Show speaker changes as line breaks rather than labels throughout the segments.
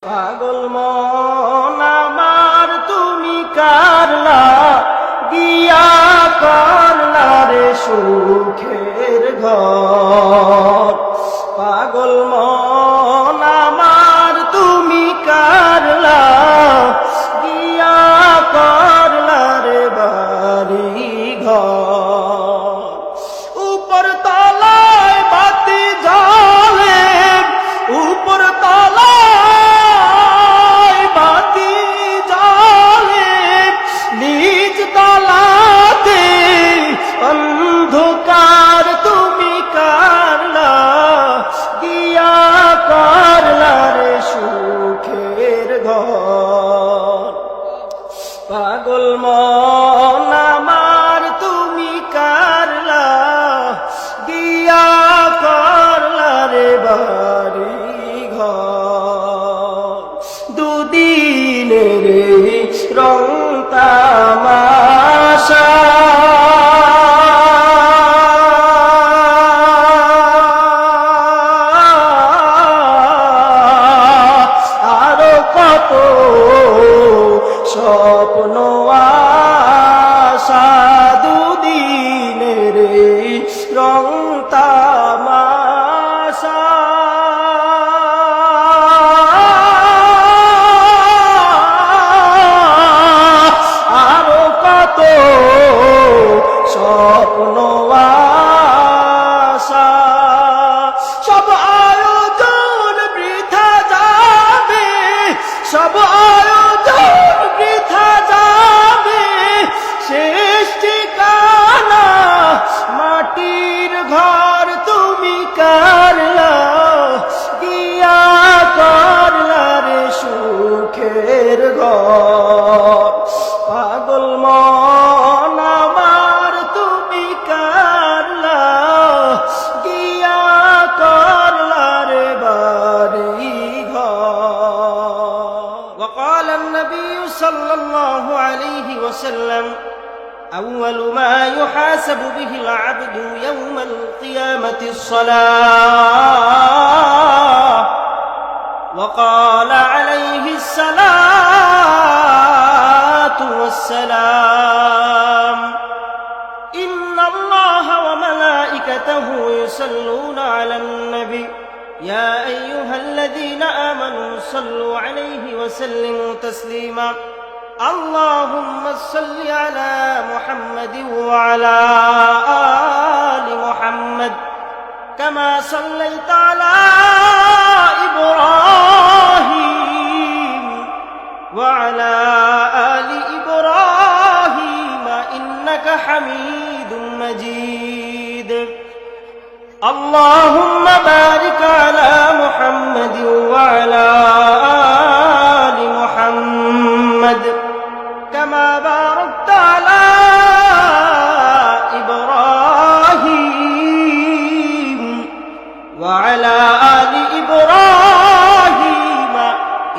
পাগল মন আমার তুমি কারলা গিয়া করলা রে সুখের ঘর। পাগল মন আমার তুমি কারলা গিয়া করলা রে বাড়ি ঘর। উপর তলায় বাতি জ্বলে, উপর তলায় বাতি জ্বলে, নিজ তলাতে অন্ধকার তুমি কারলা গিয়া করলা রে সুখের ঘর। পাগল মন আমার তুমি কারলা গিয়া করলা রে বাড়ি ঘর। দুদিনের রং তামাশা আরো কত স্বপ্ন আশা। দুদিনের রং তামাশা আরো কত স্বপ্ন আশা। সব আয়োজন বৃথা যাবে, সব আয়োজন বৃথা যাবে, শেষ ঠিকানা মাটির ঘর তুমি কারলা গিয়া করলা রে সুখের ঘর। পাগল মন আমার তুমি কারলা গিয়া করলা রে বাড়ি ঘর। وقال النبي صلى الله عليه وسلم أول ما يحاسب به العبد يوم القيامة الصلاة. وقال عليه الصلاة والسلام إن الله وملائكته يصلون على النبي يا أيها الذين آمنوا صلوا عليه وسلموا تسليما اللهم صل على محمد وعلى آل محمد كما صليت على إبراهيم وعلى آل إبراهيم إنك حميد مجيد اللهم بارك على محمد وعلى آل محمد كما باركت على إبراهيم وعلى آل إبراهيم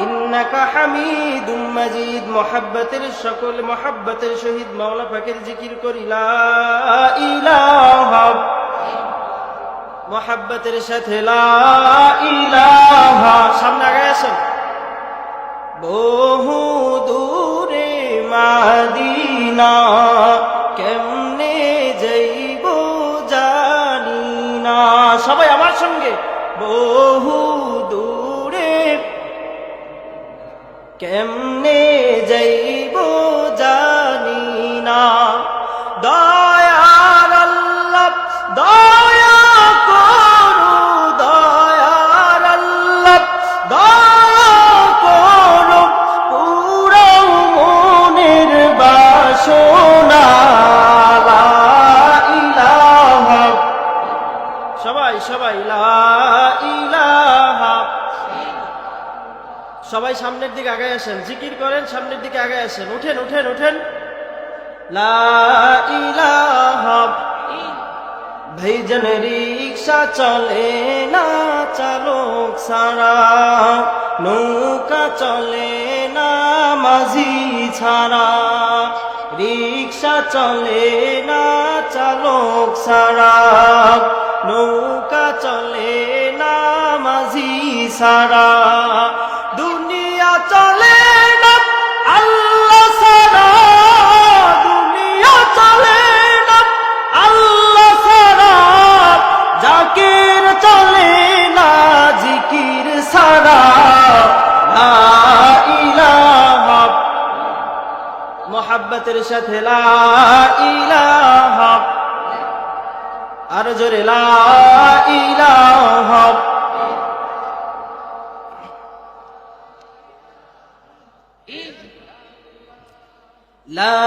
إنك حميد مجيد محبة الشكل محبة الشهيد مولا فكر ذكر كر لا إله محبة الشهيد لا إله সামনে আগে আসেন। বহু দূরে মাদিনা কেমনে যাইব জানি না। সবাই আমার সঙ্গে বহু দূরে কেমনে যাইব জানি না। দয়ার আল্লাহ দয়া করো, দয়ার আল্লাহ দয়া করো, পুরো মনের বাসনা লা ইলাহা। সবাই সবাই লা ইলাহা। সবাই সামনের দিকে আগে আসেন, জিকির করেন, সামনের দিকে আগে আসেন। উঠেন উঠেন উঠেন। লা ইলাহা। ভাইজান রিক্সা চলে না চালক ছাড়া, নৌকা চলে না মাঝি ছাড়া, রিক্সা চলে না চালক ছাড়া, নৌকা চলে না মাঝি ছাড়া। দুনিয়া লা ইলাহা, মোহাব্বতের সাথে লা ইলাহা, আর জোরে লা ইলাহা। লা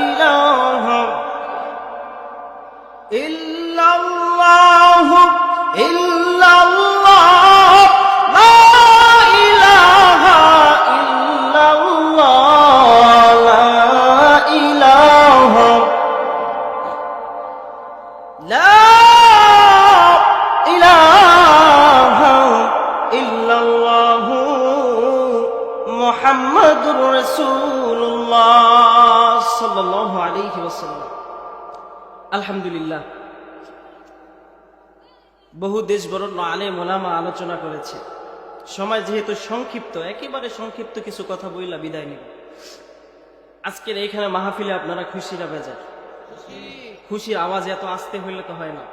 ইলাহা ইল্লাল্লাহু ইল্লাল্লাহ, লা ইলাহা ইল্লাল্লাহ, লা ইলাহা, লা ইলাহা ইল্লাল্লাহু মুহাম্মাদুর রাসূলুল্লাহ সাল্লাল্লাহু আলাইহি ওয়াসাল্লাম। আলহামদুলিল্লাহ, বহু দেশ বরণ্য আলেম ওলামা আলোচনা করেছে। সময় যেহেতু সংক্ষিপ্ত, একেবারে সংক্ষিপ্ত কিছু কথা বইলা বিদায় নিব। আজকের এইখানে মাহফিলে আপনারা খুশি না বেজার? খুশির আওয়াজ এত আস্তে হইলে তো হয় না,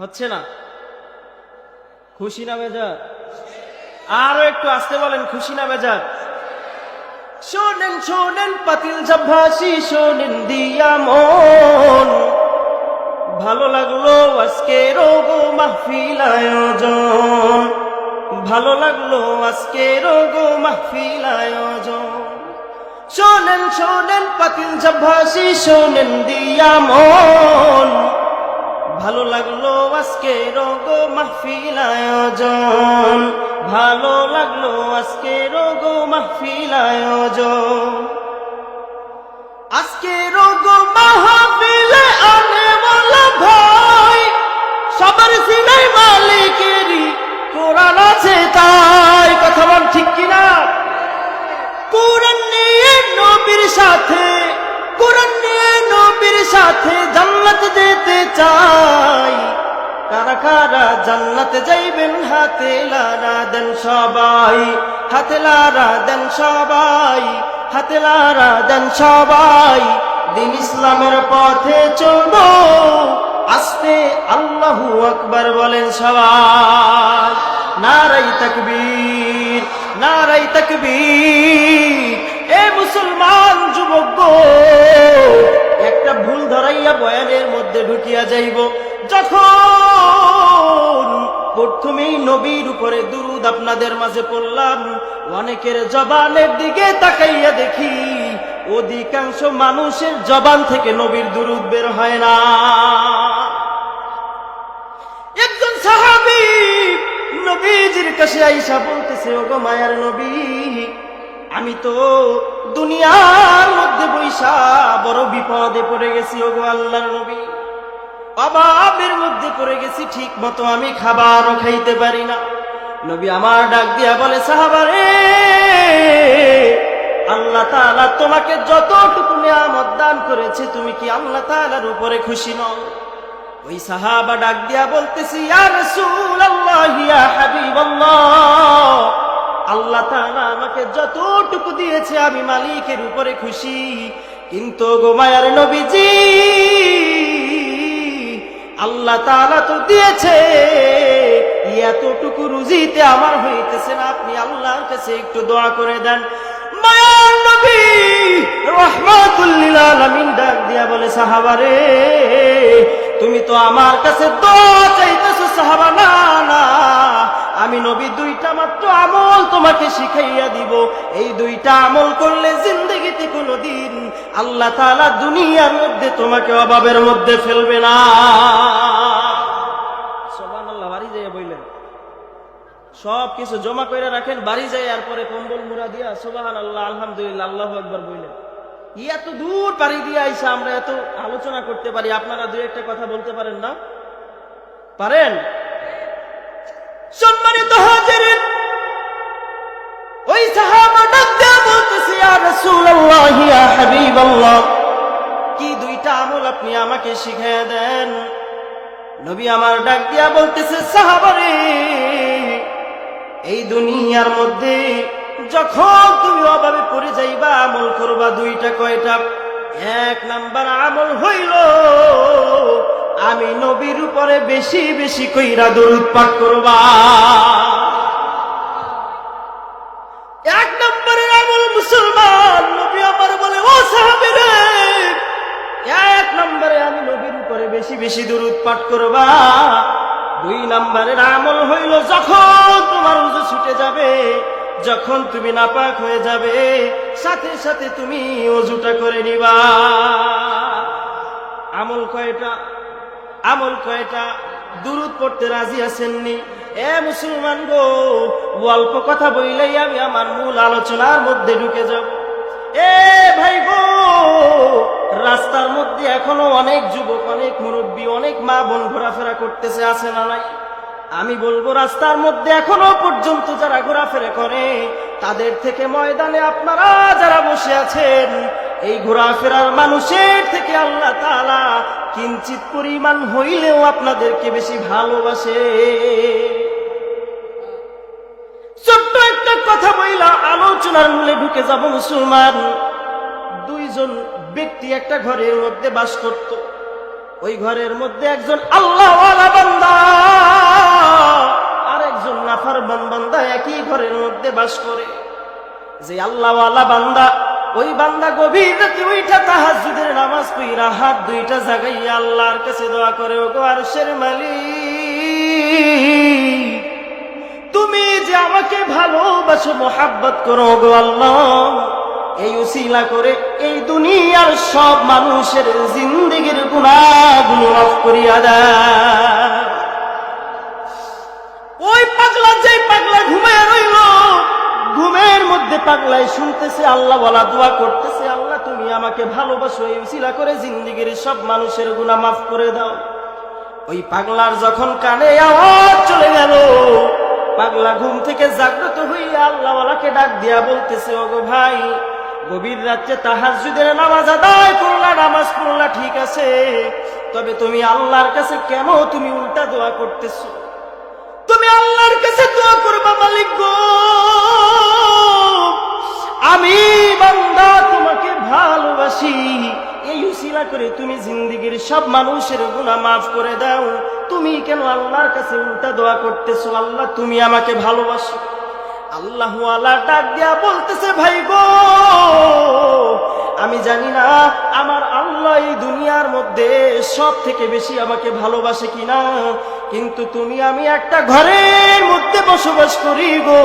হচ্ছে না? খুশি না বেজার? আরো একটু আস্তে বলেন, খুশি না বেজার? শোনেন শোনেন পাতিল জাভাসি, শোনেন দিয়া মন, ভালো লাগলো আজকের গো মাহফিল আয়োজন, ভালো লাগলো আজকের গো মাহফিল আয়োজন। শোনেন শোনেন পাতিল জাভাসি, শোনেন দিয়া মন, ভালো লাগলো আজকের গো মাহফিল আয়োজন, ভালো লাগলো আজকের গো মাহফিল আয়োজন। আজকের গো মাহফিলে আনে বলা ভাই, সবার সিনাই মালিকেরই কোরআন আছে তাই। কথা বল ঠিক কিনা? কোরআন নিয়ে নবীর সাথে, কোরআন নিয়ে নবীর সাথে জান্নাত যেতে চাই। কারা কারা জান্নাতে যাইবেন হাতে লারা দেন সবাই, হাতে লারা দেন সবাই, হাতে লারা দেন সবাই। দিন ইসলামের পথে চলবো আস্তে, আল্লাহু আকবার বলেন সবাই। নারাই তাকবীর, নারাই তাকবীর। এ মুসলমান যুবক গো, একটা ভুল ধরাইয়া বয়ানের মধ্যে ঢুকিয়া যাইব। যখন প্রথমেই নবীর উপরে দুরূদ আপনাদের মাঝে পড়লাম, অনেকের জবানের দিকে তাকাইয়া দেখি অধিকাংশ মানুষের জবান থেকে নবীর দুরূদ বের হয় না। একজন সাহাবী নবীজির কাছে আইসা বলতেছে, ওগো মায়ার নবী, আমি তো দুনিয়ার মধ্যে বৈশা বড় বিপদে পড়ে গেছি। ওগো আল্লাহর নবী, অভাবের মধ্যে পড়ে গেছি, ঠিক মতো আমি খাবারও খাইতে পারি না। নবী আমার ডাক দিয়া বলে, সাহাবারে, আল্লাহ তাআলা তোমাকে যতটুকু নিয়ামত দান করেছে, তুমি কি আল্লাহ তাআলার উপরে খুশি নও? ওই সাহাবা ডাক দিয়া বলতেছি, ইয়া রাসূলুল্লাহ, ইয়া হাবিবাল্লাহ, আল্লাহ তাআলা আমাকে যতটুকু দিয়েছে আমি মালিকের উপরে খুশি, কিন্তু গো মায়ার নবীজি, আল্লাহ তাআলা তো দিয়েছে, এতটুকু রুজিতে আমার হইতেছে না, আপনি আল্লাহর কাছে একটু দোয়া করে দেন। মায়ার নবী রাহমাতুল লিল আলামিন ডাক দিয়া বলে, সাহাবারে, তুমি তো আমার কাছে দোয়া চাইতেছো। সাহাবা, না না, আমি নবী দুইটা মাত্র আমল তোমাকে শিখাইয়া দিব। এই দুইটা আমল করলে জিন্দেগিতে কোনোদিন আল্লাহ তাআলা দুনিয়ার মধ্যে তোমাকে অভাবের মধ্যে ফেলবে না। সুবহানাল্লাহ। বাড়ি যাইয়া বললেন, সব কিছু জমা করে রাখেন, বাড়ি যাই আর পরে কম্বল মুড়া দিয়া সুবহানাল্লাহ, আলহামদুলিল্লাহ, আল্লাহু আকবার বললেন। এত দূর পাড়ি দিয়ে আইসা আমরা এত আলোচনা করতে পারি, আপনারা দুই একটা কথা বলতে পারেন না? পারেন? সম্মানিত হাজিরিন, ওই সাহাবা ডাক দিয়া বলতেছে, ইয়া রাসূলুল্লাহ, ইয়া হাবিবাল্লাহ, কি দুইটা আমল আপনি আমাকে শিখিয়ে দেন। নবী আমার ডাক দিয়া বলতেছে, সাহাবারে, এই দুনিয়ার মধ্যে যখন তুমি অভাবে পড়ে যাইবা, আমল করবা দুইটা। কয়টা? এক নাম্বার আমল হইল আমি নবীর উপরে বেশি বেশি কইরা দরুদ পাঠ করবা। এক নম্বরের আমল মুসলমান, নবী আমার বলে ও সাহাবীরা, এক নম্বরে আমি নবীর উপরে বেশি বেশি দরুদ পাঠ করবা। দুই নম্বরের আমল হইল যখন তোমার ওযু ছুটে যাবে, যখন তুমি নাপাক হয়ে যাবে, সাথে সাথে তুমি ওযুটা করে নিবা। আমল কয়টা? আমল কয়টা? দুরুদ পড়তে রাজি আছেননি? এ মুসলমান গো, অল্প কথা বললেই আমি আমার মূল আলোচনার মধ্যে ঢুকে যাব। এ ভাই গো, রাস্তার মধ্যে এখনো অনেক যুবক, অনেক মুরব্বী, অনেক মা বোন ঘোরাফেরা করতেছে, আছে না নাই? আমি বলবো রাস্তার মধ্যে এখনো পর্যন্ত যারা ঘোরাফেরা করে, তাদের থেকে ময়দানে আপনারা যারা বসে আছেন, এই ঘোরাফেরার মানুষের থেকে আল্লাহ তাআলা কিঞ্চিত পরিমাণ হইলেও আপনাদেরকে বেশি ভালোবাসে। ছোট্ট একটা কথা বইলা আলোচনার মূলে ঢুকে যাব মুসলমান। দুইজন ব্যক্তি একটা ঘরের মধ্যে বাস করত। ওই ঘরের মধ্যে একজন আল্লাহওয়ালা বান্দা আর একজন নাফরমান বান্দা একই ঘরের মধ্যে বাস করে। যে আল্লাহওয়ালা বান্দা, ওই বান্দা গভীর রাতে উইঠা তাহাজ্জুদের নামাজ পড়া হাত দুইটা জাগাইয়া আল্লাহর কাছে দোয়া করে, ওগো আরশের মালিক, তুমি যে আমাকে ভালোবাসো, মোহাব্বত করো গো আল্লাহ, এই উসিলা করে এই দুনিয়ার সব মানুষের জিন্দেগির গুনাহগুলো মাফ করিয়া দাও। ওই পাগলা, যেই পাগলা ঘুমায় রইল, ঘুমের মধ্যে পাগলায় শুনতেছে আল্লাহ ওয়ালা দোয়া করতেছে, আল্লাহ তুমি আমাকে ভালোবাসো, এই উসিলা করে জিন্দেগির সব মানুষের গুনাহ মাফ করে দাও। ওই পাগলার যখন কানে আওয়াজ চলে গেল, পাগলা ঘুম থেকে জাগ্রত হইয়া আল্লাহ ওয়ালাকে ডাক দিয়া বলতেছে, ওগো ভাই, গভীর রাতে তাহাজ্জুদের নামাজ আদায় করলা, নামাজ পড়লা ঠিক আছে, তবে তুমি আল্লাহর কাছে কেন তুমি উল্টা দোয়া করতেছো? তুমি আল্লাহর কাছে দোয়া করবা, মালিক গো, আমি বান্দা তোমাকে ভালোবাসি, এই উসিলা করে তুমি জিন্দেগির সব মানুষের গুনাহ মাফ করে দাও। তুমি কেন আল্লাহর কাছে উল্টা দোয়া করতেছো? আল্লাহ তুমি আমাকে ভালোবাসো। আল্লাহ ওয়ালা ডাক দিয়া বলতেছে, ভাই গো, আমি জানি না আমার আল্লাহ এই দুনিয়ার মধ্যে সব থেকে বেশি আমাকে ভালোবাসে কিনা, কিন্তু তুমি আমি একটা ঘরের মধ্যে বসবাস করি গো,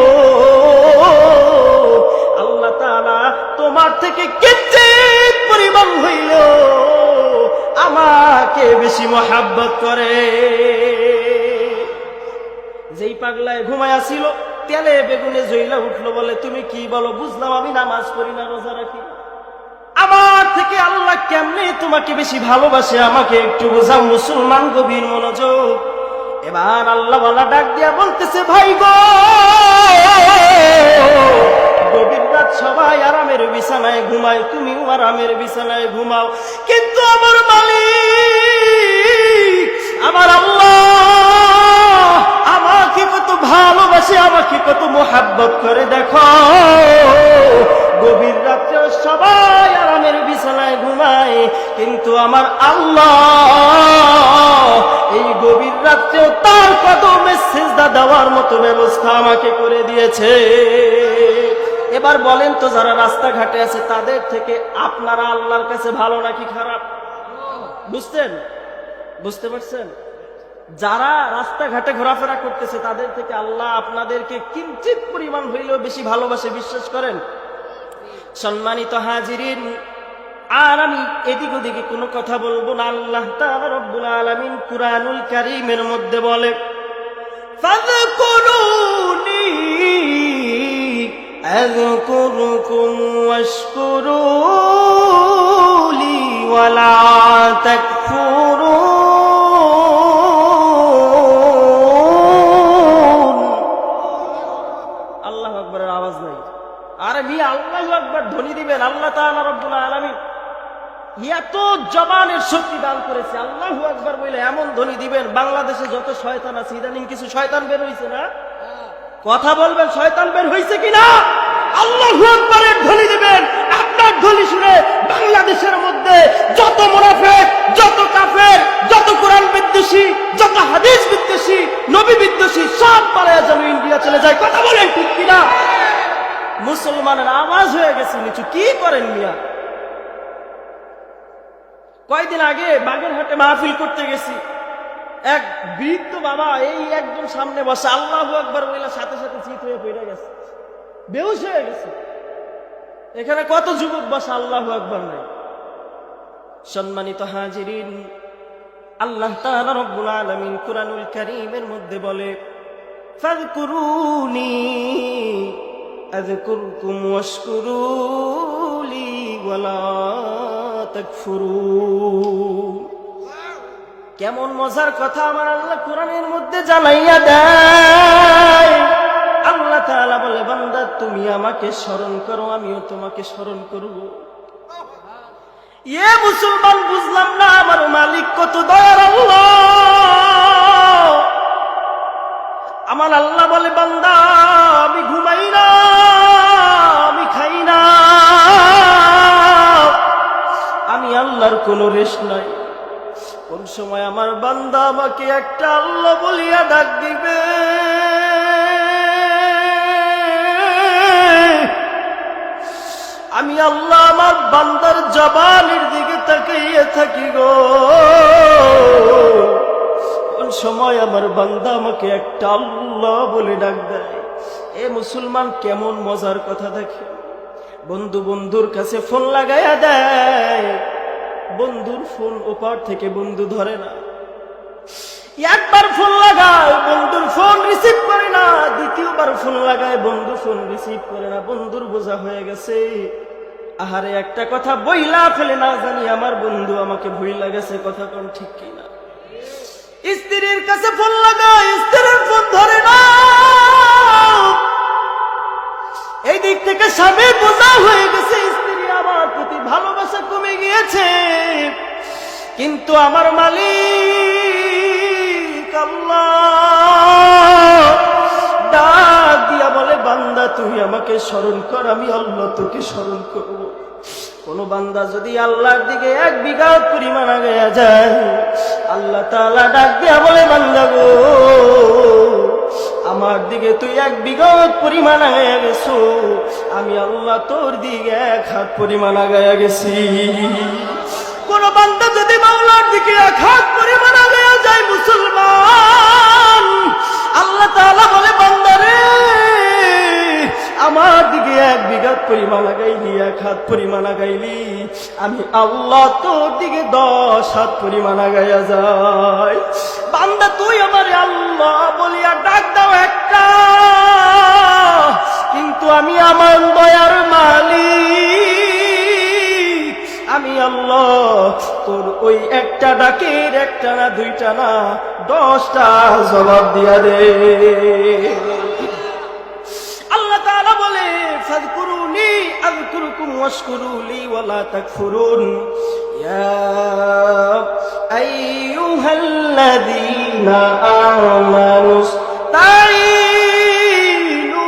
আল্লাহ তাআলা তোমার থেকে কিঞ্চিত পরিমাণ হইল আমাকে বেশি মহাব্বত করে। যেই পাগলায় ঘুমায়া ছিল, তেলে বেগুনে জইলা উঠলো, বলে তুমি কি বলো? বুঝলাম আমি নামাজ পড়ি না, রোজা রাখি, আমার থেকে আল্লাহ কেমনে তোমাকে বেশি ভালোবাসে, আমাকে একটু বোঝাও মুসলমান। গভীর মনোযোগ। এবার আল্লাহ ওয়ালা ডাক দিয়া বলতেছে, ভাই গো, গভীর রাত সবাই আরামের বিছানায় ঘুমায়, তুমিও আরামের বিছানায় ঘুমাও, কিন্তু আমার মালিক, আমার আল্লাহ আমাকে কত ভালোবাসে, আমাকে কত মোহাব্বত করে। দেখো, গভীর রাত্রে সবাই আরামের বিছানায় ঘুমায়, কিন্তু আমার আল্লাহ এই গভীর রাত্রেও তার কদমে সিজদা দেওয়ার মতো ব্যবস্থা আমাকে করে দিয়েছে। এবার বলেন তো, যারা রাস্তাঘাটে আছে তাদের থেকে আপনারা আল্লাহর কাছে ভালো নাকি খারাপ? বুঝছেন? বুঝতে পারছেন? যারা রাস্তাঘাটে ঘোরাফেরা করতেছে তাদের থেকে আল্লাহ আপনাদেরকে কিঞ্চিত পরিমাণ হইলেও বেশি ভালোবাসে, বিশ্বাস করেন? সম্মানিত হাজিরিন, আর আমি এদিক ওদিকে কোনো কথা বলবো না। আল্লাহ তাআলা রব্বুল আলামিন কুরআনুল কারীমের মধ্যে বলে, ফাযকুরুনি আযকুরুকুম ওয়াশকুরুলি ওয়ালা তাকফুরুন। আল্লাহু আকবারের আওয়াজ নাই। আরে মিয়া, আল্লাহু আকবার ধ্বনি দিবেন। আল্লাহ তাআলা রব্বুল আলামিন এত জবানের শক্তি দান করেছে, আল্লাহু আকবার বলে এমন ধ্বনি দিবেন, বাংলাদেশে যত শয়তান আছে, ইদানিং কিছু শয়তান বের হইছে না? কথা বলবেন, শয়তান বের হইছে কিনা? আল্লাহু আকবারের ধ্বনি দিবেন, আপনার কান্নার ঢলি শুনে বাংলাদেশের মধ্যে যত মুনাফিক, যত কাফের, যত কোরআন বিদ্বেষী, যত হাদিস বিদ্বেষী, নবী বিদ্বেষী সব পালায়া যেন ইন্ডিয়া চলে যায়। কথা বলেন ঠিক কিনা? মুসলমানের আওয়াজ হয়ে গেছে নিচু। কি করেন মিয়া? কয়দিন আগে বাগেরহাটে মাহফিল করতে গেছি, এক বৃদ্ধ বাবা এই একদম সামনে বসে আল্লাহু আকবার বলে সাথে সাথে চিত হয়ে পড়ে গেছে, বেহুশ হয়ে গেছে। এখানে কত যুবক বসে আল্লাহু আকবার নাই। সম্মানিত হাজিরিন, আল্লাহ তাআলা রব্বুল আলামিন কুরআনুল কারীমের মধ্যে বলে, ফাযকুরুনি আযকুরকুম ওয়াশকুরুলি ওয়ালা তাকফুরুন। কেমন মজার কথা আমার আল্লাহ কোরআনের মধ্যে জানাইয়া দেয়। আল্লাহ তাআলা বলে, বান্দা তুমি আমাকে স্মরণ করো, আমিও তোমাকে স্মরণ করব। এ মুসলমান, বুঝলাম না আমার মালিক কত দয়ার আল্লাহ। আমার আল্লাহ বলে, বান্দা আমি ঘুমাই না, আমি খাই না, আমি আল্লাহর কোনো রেস্ট নাই। কোন সময় আমার বান্দা আমাকে একটা আল্লাহ বলিয়া ডাক দিবে, আমি আল্লাহ আমার বান্দার জবানের দিকে তাকিয়ে থাকি গো। কোন সময় আমার বান্দা আমাকে একটা আল্লাহ বলে ডাক দেয়। এ মুসলমান, কেমন মজার কথা দেখে। বন্ধু বন্ধুর কাছে ফোন লাগাইয়া দেয়, বন্ধুর ফোন ওপার থেকে বন্ধু ধরে না। একবার ফোন লাগায়, বন্ধুর ফোন রিসিভ করে না। দ্বিতীয়বার ফোন লাগায়, বন্ধু ফোন রিসিভ করে না। বন্ধুর বোঝা হয়ে গেছে, আহারে একটা কথা বইলা ফেলে না জানি আমার বন্ধু আমাকে ভুইলা গেছে। কথা কোন ঠিক কিনা? স্ত্রীর কাছে ফোন লাগায়, স্ত্রীর ফোন ধরে না। এই দিক থেকে স্বামী বোঝা হয়ে গেছে, স্ত্রী আমার প্রতি ভালোবাসা কমে গিয়েছে। কিন্তু আমার মালিক আল্লাহ ডাক দিয়া বলে, বান্দা তুই আমাকে স্মরণ কর, আমি আল্লাহ তোকে স্মরণ করব। কোন বান্দা যদি আল্লাহর দিকে এক বিঘা পরিমাণ আগায়া যায়, আল্লাহ তাআলা ডাক দিয়া বলে, বান্দা গো আমার দিকে তুই এক বিঘা পরিমাণ আগায়া গেছো, আমি আল্লাহ তোর দিকে এক হাত পরিমাণ আগায়া গেছি। কোন বান্দা যদি মাওলার দিকে এক হাত পরিমাণ আগায়া যায় মুসলমান, আল্লাহ তাআলা বলে, বান্দা রে আমার দিকে এক বিঘা পরিমাণ আগাইলি, এক হাত পরিমাণ আগাইলি, আমি আল্লাহ তোর দিকে 10 হাত পরিমাণ আগাইয়া যায়। বান্দা তুই আমার আল্লাহ বলিয়া ডাক দাও একটা, কিন্তু আমি আমার দয়ার মালিক, আমি আল্লাহ তোর ওই একটা ডাকের একটা না দুইটা না 10টা জবাব দিয়া দে। আল্লাহ তাআলা বলে, ফাযকুরুনি আযকুরকুম ওয়াশকুরুলি ওয়ালা তাকফুরুন। ইয়া আইয়ুহাল্লাযীনা আমানুস্তাঈনু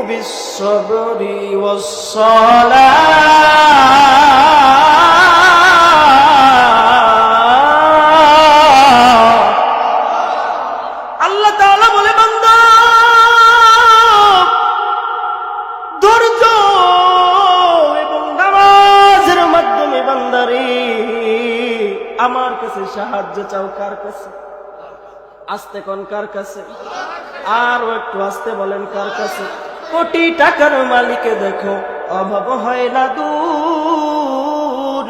বিস-সাবরি ওয়াস-সালাহ। আল্লাহ তাআলা বলে, বান্দা ধৈর্য এবং নামাজের মাধ্যমে বান্দারে আমার কাছে সাহায্য চাও। কার কাছে? আস্তে কোন কার কাছে? আরো একটু আস্তে বলেন, কার কাছে? কোটি টাকার মালিকে দেখো অভাব হয় না দূর,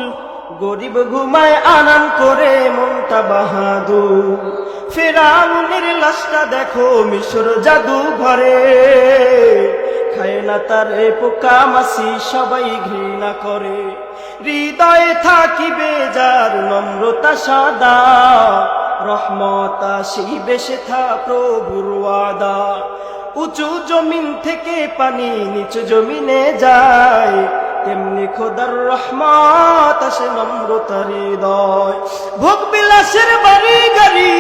গরিব ঘুমায় আনাম করে মনটা বাহাদুর। ফিরআউনের লাশটা দেখো মিশর জাদু ঘরে, খায় না তারে পোকা মাছি সবাই ঘৃণা করে। হৃদয়ে থাকিবে যার নম্রতা সাদা, রহমত আসিবে সেথা প্রভুর ওয়াদা। উঁচু জমিন থেকে পানি নিচু জমিনে যায়, তেমনি খোদার রহমত আসে নম্রতার হৃদয়। ভোগ বিলাসের বাড়ি গাড়ি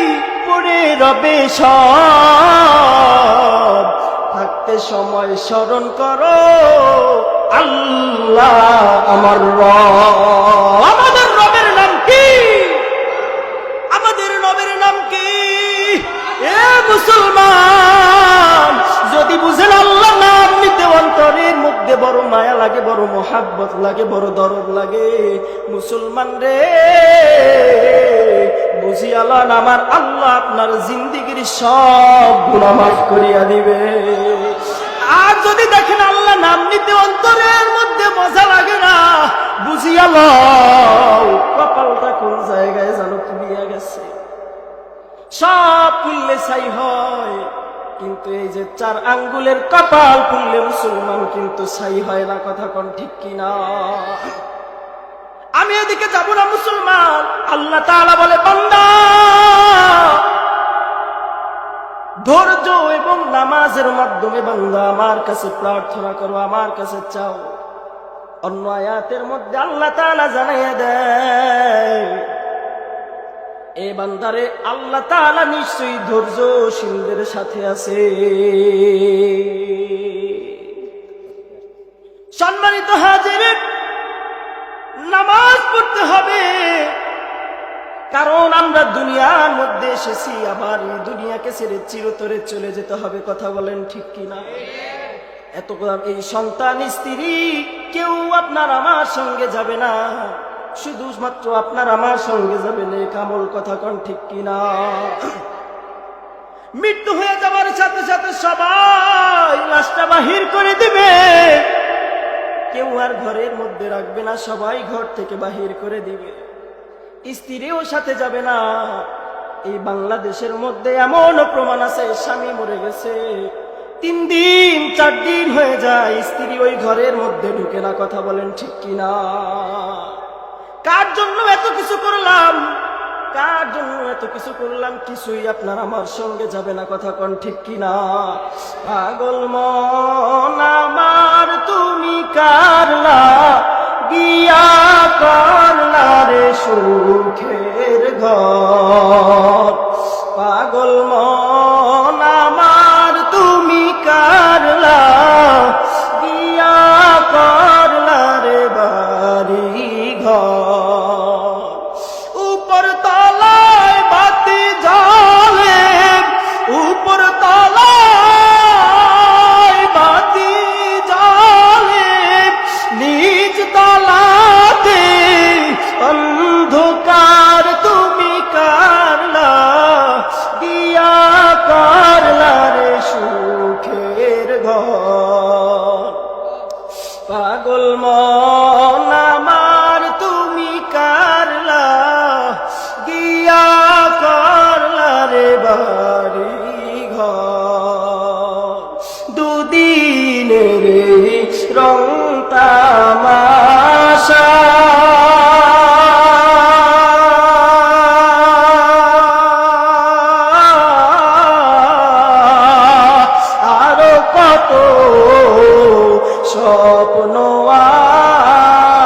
পড়ে রবে সব, মরতে সময় স্মরণ করো আল্লাহ আমার রব। আমাদের রবের নাম কি? আমাদের রবের নাম কি? এ মুসলমান, যদি বুঝেন আল্লাহ নাম নিতে অন্তরের মধ্যে বড় মায়া লাগে, বড় মোহাব্বত লাগে, বড় দরদ লাগে, মুসলমান রে বুঝিয়ালান আমার আল্লাহ আপনার জিন্দিগির সব গুনাহ মাফ করিয়া দিবে। আর যদি দেখেন আল্লাহ নাম নিতে অন্তরের মধ্যে মজা লাগে না, বুঝিয়ালাও কপালটা কোন জায়গায় যেন পুড়িয়া গেছে। সব পুড়লে ছাই হয়, কিন্তু এই যে 4 আঙ্গুলের কপাল পুড়লে মুসলমান কিন্তু ছাই হয় না। কথা কোন ঠিক কিনা? আমি এদিকে যাব না মুসলমান। আল্লাহ তাআলা বলে, বান্দা ধৈর্য এবং নামাজের মাধ্যমে বান্দা আমার কাছে প্রার্থনা করো, আমার কাছে চাও। অন্য আয়াতের মধ্যে আল্লাহ তাআলা জানাইয়া দেয়, এ বান্দারে আল্লাহ তাআলা নিশ্চয়ই ধৈর্যশীলদের সাথে আছে। সম্মানিত হাজিরিন, নামাজ পড়তে হবে, কারণ আমরা দুনিয়ার মধ্যে এসেছি, আবার এই দুনিয়াকে ছেড়ে চিরতরে চলে যেতে হবে। কথা বলেন ঠিক কিনা? এত এই সন্তান স্ত্রী কেউ আপনার আমার সঙ্গে যাবে না, শুধুমাত্র আপনার আমার সঙ্গে যাবে নেক আমল। কথা কোন ঠিক কিনা? মৃত্যু হয়ে যাওয়ার সাথে সাথে সবাই লাশটা বাহির করে দিবে, কেউ আর ঘরের মধ্যে রাখবে না, সবাই ঘর থেকে বাহির করে দিবে। স্ত্রীও সাথে যাবে না। এই বাংলাদেশের মধ্যে এমন প্রমাণ আছে, স্বামী মরে গেছে 3 দিন 4 দিন হয়ে যায়, স্ত্রী ওই ঘরের মধ্যে ঢুকে না। কথা বলেন ঠিক কিনা? কার জন্য এত কিছু করলাম? কার জন্য এত কিছু করলাম? কিছুই আপনার আমার সঙ্গে যাবে না। কথা কোন ঠিক কিনা? পাগল মন আমার তুমি কারলা গিয়া করলা রে সুখের ঘর। পাগল মন আমার তুমি কারলা গিয়া করলা রে বাড়ি ঘর। উপর তলায় বাতি জ্বলে, উপর তলায় বাতি জ্বলে, নিজ তলাতে অন্ধকার তুমি কারলা দিয়া করলা রে সুখের ঘর। পাগল মন আমার তুমি কারলা গিয়া করলা রে বাড়ি ঘর। দুদিনের রং তামাশা আরো কত স্বপ্ন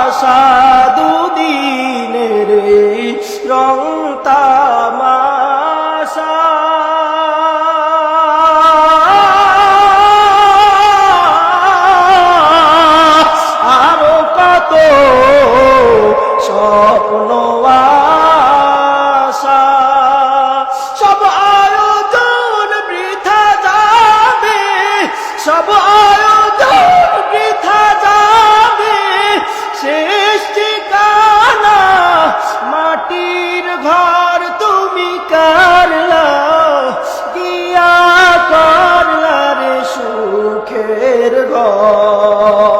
আশা, দুদিনের রং তামাশা আরো কত স্বপ্ন আশা। সব আয়োজন বৃথা যাবে, সব আয়োজন বৃথা যাবে, শেষ ঠিকানা মাটির ঘর তুমি কারলা গিয়া করলা রে সুখের ঘর।